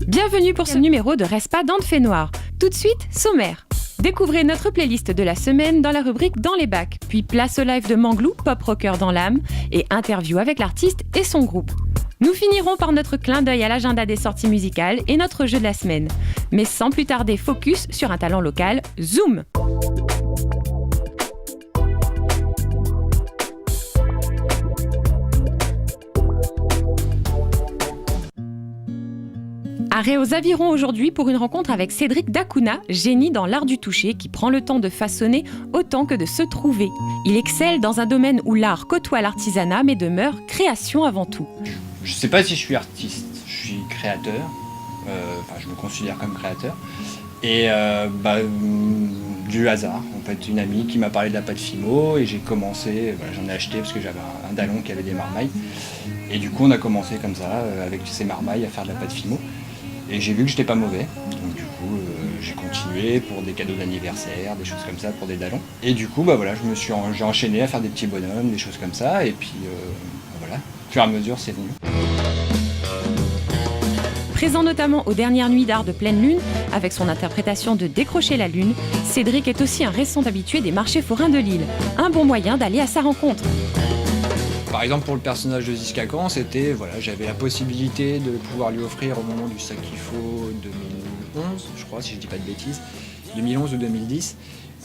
Bienvenue pour ce numéro de Reste pas dans le fait noir. Tout de suite, sommaire. Découvrez notre playlist de la semaine dans la rubrique Dans les bacs, puis place au live de Manglou, pop rocker dans l'âme, et interview avec l'artiste et son groupe. Nous finirons par notre clin d'œil à l'agenda des sorties musicales et notre jeu de la semaine. Mais sans plus tarder, focus sur un talent local, Zoom. Arrêt aux avirons aujourd'hui pour une rencontre avec Cédric Dacuna, génie dans l'art du toucher qui prend le temps de façonner autant que de se trouver. Il excelle dans un domaine où l'art côtoie l'artisanat mais demeure création avant tout. Je ne sais pas si je suis artiste, je suis créateur, je me considère comme créateur. Et du hasard, en fait, une amie qui m'a parlé de la pâte Fimo et j'ai commencé, j'en ai acheté parce que j'avais un dallon qui avait des marmailles. Et du coup on a commencé comme ça, avec ces marmailles, à faire de la pâte Fimo. Et j'ai vu que j'étais pas mauvais, donc du coup j'ai continué pour des cadeaux d'anniversaire, des choses comme ça, pour des dallons. Et du coup j'ai enchaîné à faire des petits bonhommes, des choses comme ça, et puis voilà, au fur et à mesure c'est venu. Présent notamment aux dernières nuits d'art de pleine lune, avec son interprétation de Décrocher la lune, Cédric est aussi un récent habitué des marchés forains de Lille. Un bon moyen d'aller à sa rencontre. Par exemple, pour le personnage de Ziskakan, j'avais la possibilité de pouvoir lui offrir au moment du Sac qu'il faut 2011, je crois, si je dis pas de bêtises, 2011 ou 2010.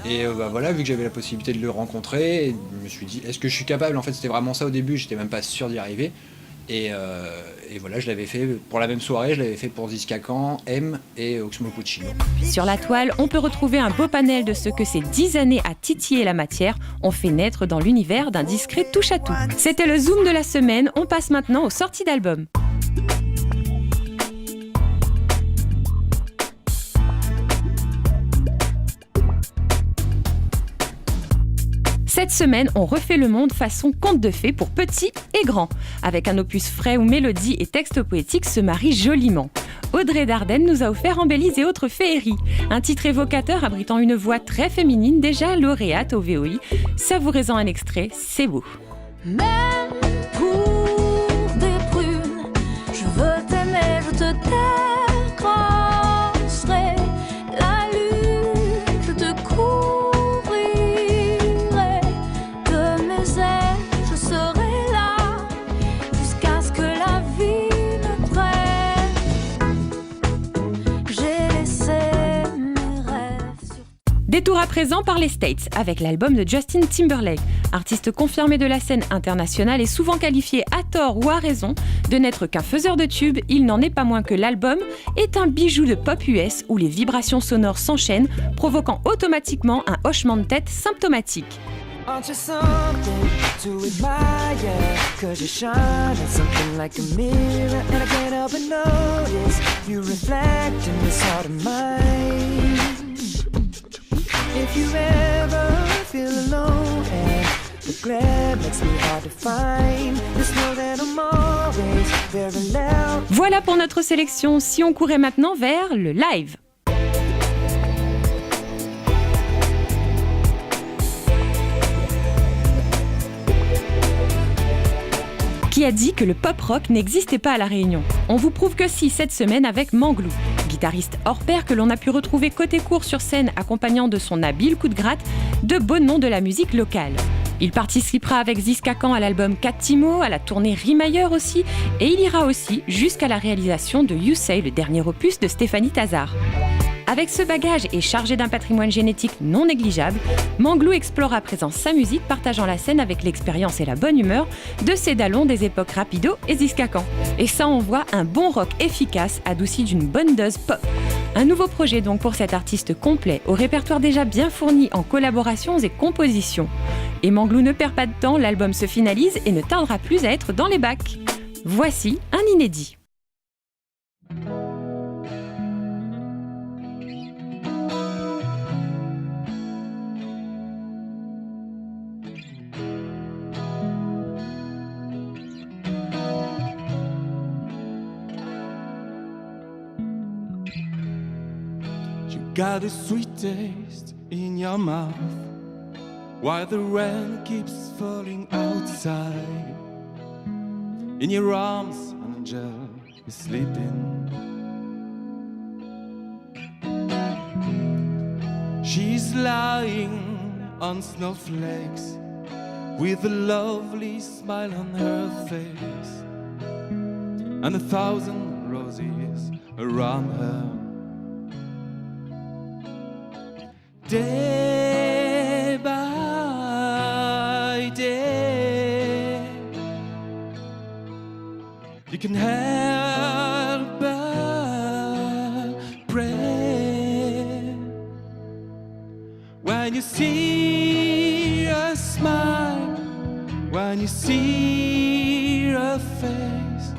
Et vu que j'avais la possibilité de le rencontrer, je me suis dit, est-ce que je suis capable? En fait, c'était vraiment ça au début, j'étais même pas sûr d'y arriver. Et je l'avais fait pour la même soirée, je l'avais fait pour Ziskakan, M et Oxmo Puccino. Sur la toile, on peut retrouver un beau panel de ce que ces 10 années à titiller la matière ont fait naître dans l'univers d'un discret touche-à-tout. C'était le Zoom de la semaine, on passe maintenant aux sorties d'albums. Cette semaine, on refait le monde façon conte de fées pour petits et grands. Avec un opus frais où mélodie et texte poétique se marient joliment. Audrey Dardenne nous a offert Embellise et autres féeries, un titre évocateur abritant une voix très féminine déjà lauréate au VOI. Savourez-en un extrait, c'est beau. Même pour des prunes, je veux t'aimer, je te décrocherai la lune, je te couvrirai de mes ailes, je serai là jusqu'à ce que la vie me prenne. J'ai laissé mes rêves sur... Détour à présent par les States avec l'album de Justin Timberlake. Artiste confirmé de la scène internationale et souvent qualifié à tort ou à raison de n'être qu'un faiseur de tubes, il n'en est pas moins que l'album est un bijou de pop US où les vibrations sonores s'enchaînent, provoquant automatiquement un hochement de tête symptomatique. Aren't you something to admire? 'Cause you shine at something like a mirror, and I can't help but notice you reflect in this heart of mine. If you ever feel alone and the glare makes me hard to find, just know that I'm always very loud. Voilà pour notre sélection. Si on courait maintenant vers le live. Qui a dit que le pop-rock n'existait pas à La Réunion? On vous prouve que si cette semaine avec Manglou, guitariste hors pair que l'on a pu retrouver côté court sur scène accompagnant de son habile coup de gratte de beaux noms de la musique locale. Il participera avec Ziskakan à l'album 4 Timo, à la tournée Rimailleur aussi, et il ira aussi jusqu'à la réalisation de You Say, le dernier opus de Stéphanie Tazard. Avec ce bagage et chargé d'un patrimoine génétique non négligeable, Manglou explore à présent sa musique, partageant la scène avec l'expérience et la bonne humeur de ses dallons des époques Rapido et Ziskakan. Et ça envoie un bon rock efficace, adouci d'une bonne dose pop. Un nouveau projet donc pour cet artiste complet, au répertoire déjà bien fourni en collaborations et compositions. Et Manglou ne perd pas de temps, l'album se finalise et ne tardera plus à être dans les bacs. Voici un inédit. Got a sweet taste in your mouth while the rain keeps falling outside. In your arms, an angel is sleeping. lying on snowflakes with a lovely smile on her face and 1,000 roses around her. Day by day, you can help but pray when you see her smile, when you see her face.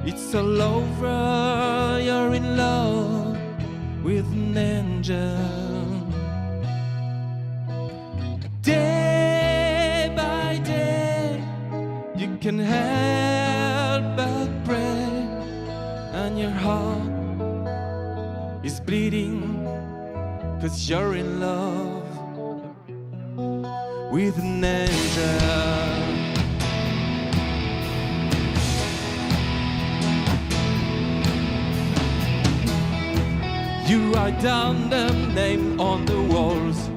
It's all over, you're in love with an angel. Day by day, you can help but pray, and your heart is bleeding, 'cause you're in love with an angel. You write down them name on the walls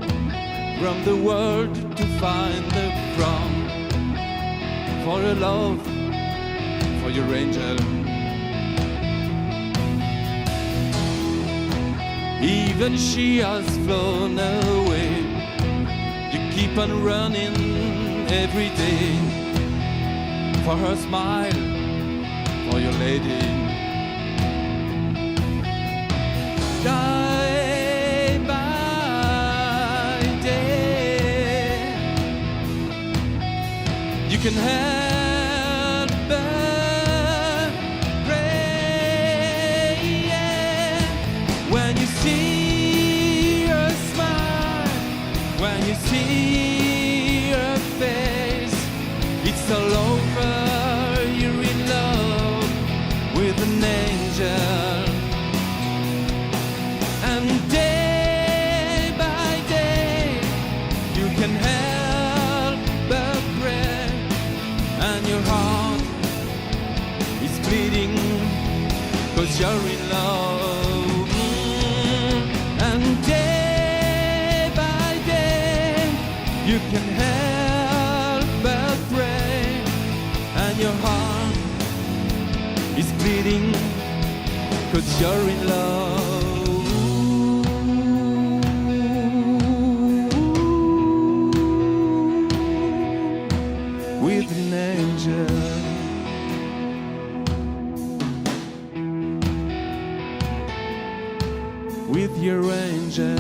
from the world to find the prom for your love, for your angel. Even she has flown away, you keep on running every day for her smile, for your lady. Day by day, you can help but pray, yeah. When you see her smile, when you see her face, it's all over, you're in love with an angel. And day by day, you can help but pray, and your heart is bleeding, 'cause you're in love. And day by day, you can help but pray, and your heart is bleeding, 'cause you're in love. With an angel, with your angel.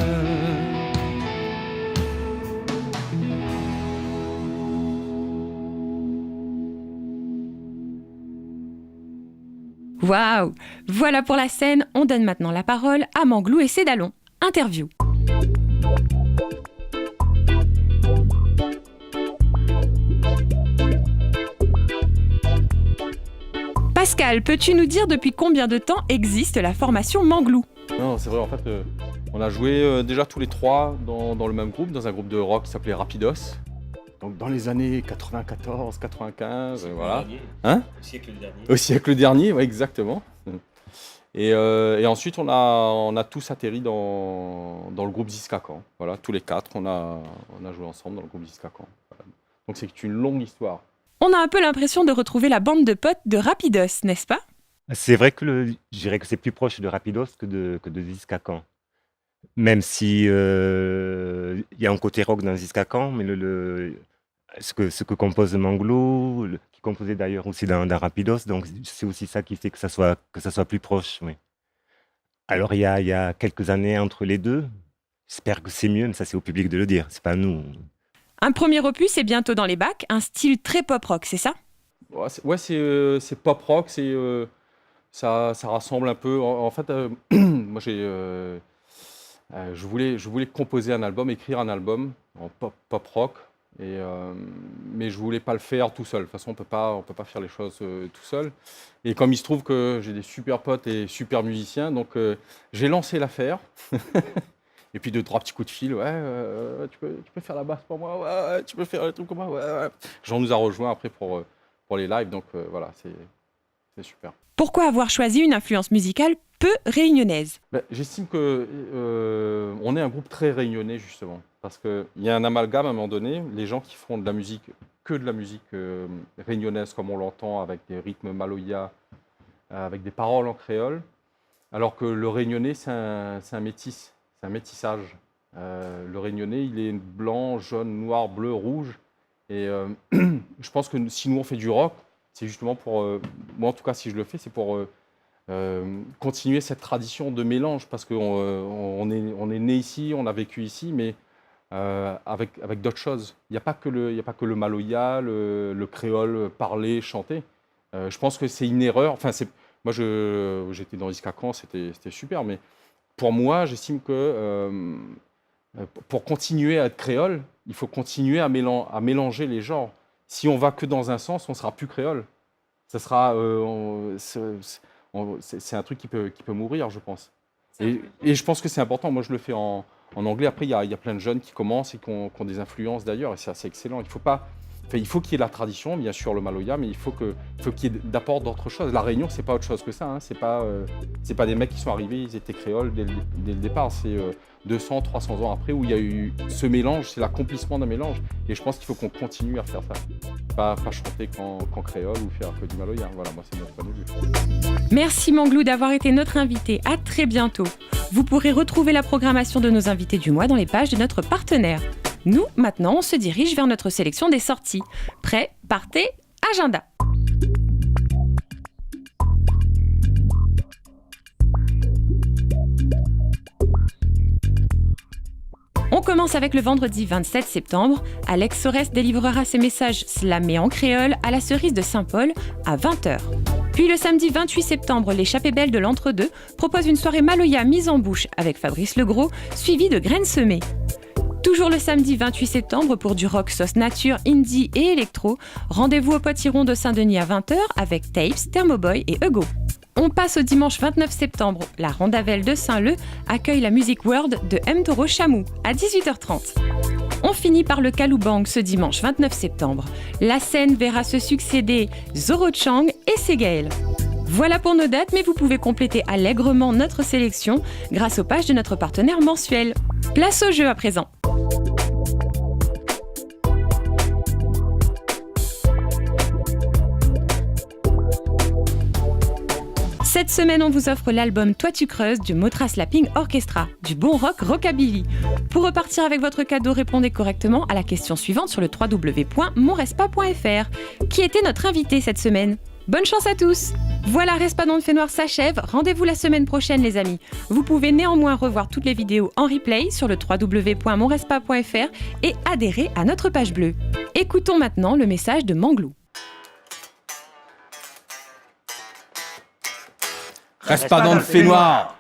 Waouh! Voilà pour la scène, on donne maintenant la parole à Manglou et Cédalon. Interview. Pascal, peux-tu nous dire depuis combien de temps existe la formation Manglou? Non, c'est vrai, en fait, on a joué déjà tous les trois dans le même groupe, dans un groupe de rock qui s'appelait Rapidos. Donc dans les années 94, 95, voilà. Hein ? Au siècle dernier. Au siècle dernier, ouais, exactement. Et ensuite, on a tous atterri dans le groupe Ziskakan. Voilà, tous les quatre, on a joué ensemble dans le groupe Ziskakan. Voilà. Donc c'est une longue histoire. On a un peu l'impression de retrouver la bande de potes de Rapidos, n'est-ce pas? C'est vrai que je dirais que c'est plus proche de Rapidos que de Ziskakan. Même si y a un côté rock dans Ziskakan, mais ce que compose Manglou, qui composait d'ailleurs aussi dans Rapidos, donc c'est aussi ça qui fait que ça soit plus proche. Oui. Alors il y a quelques années entre les deux. J'espère que c'est mieux, mais ça c'est au public de le dire, c'est pas à nous. Un premier opus est bientôt dans les bacs, un style très pop-rock, c'est ça? Ouais, c'est pop-rock, ça rassemble un peu. En fait, moi je voulais composer un album, écrire un album en pop-rock, mais je voulais pas le faire tout seul. De toute façon, on peut pas faire les choses tout seul. Et comme il se trouve que j'ai des super potes et super musiciens, donc j'ai lancé l'affaire. Et puis 2-3 petits coups de fil, tu peux faire la basse pour moi, ouais, tu peux faire un truc comme moi, ouais. Jean nous a rejoint après pour les lives, donc voilà, c'est super. Pourquoi avoir choisi une influence musicale peu réunionnaise. J'estime que on est un groupe très réunionnais justement, parce qu'il y a un amalgame à un moment donné, les gens qui font de la musique, que de la musique réunionnaise comme on l'entend, avec des rythmes maloya, avec des paroles en créole, alors que le réunionnais c'est un métis, c'est un métissage. Le réunionnais il est blanc, jaune, noir, bleu, rouge, et je pense que si nous on fait du rock, c'est justement pour, moi en tout cas si je le fais, c'est pour continuer cette tradition de mélange, parce qu'on est né ici, on a vécu ici, mais avec d'autres choses. Il n'y a pas que le maloya, le créole parlé, chanté. Je pense que c'est une erreur. Enfin, moi, j'étais dans Iscacan, c'était super, mais pour moi, j'estime que pour continuer à être créole, il faut continuer à mélanger les genres. Si on va que dans un sens, on ne sera plus créole. Ça sera... c'est un truc qui peut mourir, je pense. Et je pense que c'est important. Moi, je le fais en anglais. Après, il y a plein de jeunes qui commencent et qui ont des influences d'ailleurs. Et c'est assez excellent. Il faut qu'il y ait la tradition, bien sûr, le maloya, mais il faut qu'il y ait d'apport d'autres choses. La Réunion, c'est pas autre chose que ça. Hein. C'est pas des mecs qui sont arrivés, ils étaient créoles dès le départ. C'est 200, 300 ans après où il y a eu ce mélange, c'est l'accomplissement d'un mélange. Et je pense qu'il faut qu'on continue à faire ça. Pas chanter qu'en créole ou faire que du maloya. Voilà, moi, c'est mon point de vue. Merci Manglou d'avoir été notre invité. À très bientôt. Vous pourrez retrouver la programmation de nos invités du mois dans les pages de notre partenaire. Nous, maintenant, on se dirige vers notre sélection des sorties. Prêt, partez, agenda. On commence avec le vendredi 27 septembre. Alex Sorès délivrera ses messages slamés en créole à la Cerise de Saint-Paul à 20h. Puis le samedi 28 septembre, l'échappée belle de l'Entre-deux propose une soirée maloya mise en bouche avec Fabrice Legros, suivie de graines semées. Toujours le samedi 28 septembre pour du rock sauce nature, indie et électro, rendez-vous au Potiron de Saint-Denis à 20h avec Tapes, Thermoboy et Hugo. On passe au dimanche 29 septembre. La Rondavelle de Saint-Leu accueille la Music World de M. Taureau Chamou à 18h30. On finit par le Kaloubang ce dimanche 29 septembre. La scène verra se succéder Zoro Chang et Segael. Voilà pour nos dates, mais vous pouvez compléter allègrement notre sélection grâce aux pages de notre partenaire mensuel. Place au jeu à présent. Cette semaine, on vous offre l'album Toi tu creuses du Motra Slapping Orchestra, du bon rock rockabilly. Pour repartir avec votre cadeau, répondez correctement à la question suivante sur le www.monrespa.fr. Qui était notre invité cette semaine ? Bonne chance à tous! Voilà, Respa dans le fait noir s'achève. Rendez-vous la semaine prochaine, les amis. Vous pouvez néanmoins revoir toutes les vidéos en replay sur le www.monrespa.fr et adhérer à notre page bleue. Écoutons maintenant le message de Manglou. Reste pas dans le fait noir.